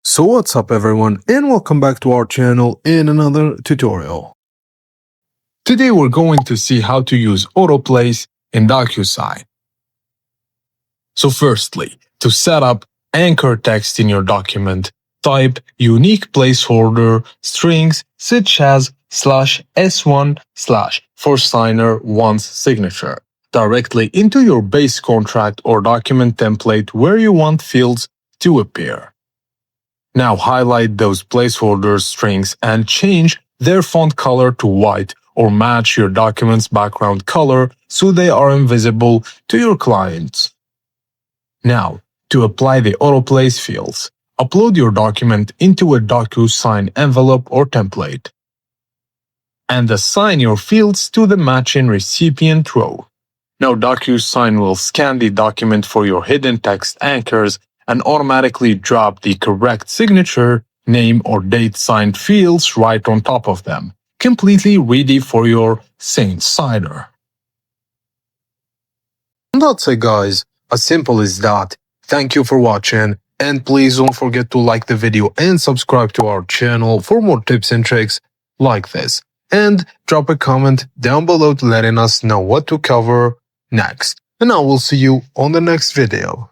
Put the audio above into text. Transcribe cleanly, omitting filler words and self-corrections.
So what's up everyone, and welcome back to our channel in another tutorial. Today we're going to see how to use Autoplace in Docusign. So firstly, to set up anchor text in your document, type unique placeholder strings such as /s1/ for signer one's signature directly into your base contract or document template where you want fields to appear. Now highlight those placeholder strings and change their font color to white or match your document's background color so they are invisible to your clients. Now, to apply the Autoplace fields, upload your document into a Docusign envelope or template, and assign your fields to the matching recipient row. Now Docusign will scan the document for your hidden text anchors and automatically drop the correct signature, name or date signed fields right on top of them, completely ready for your signer. And that's it guys, as simple as that. Thank you for watching, and please don't forget to like the video and subscribe to our channel for more tips and tricks like this. And drop a comment down below letting us know what to cover next. And I will see you on the next video.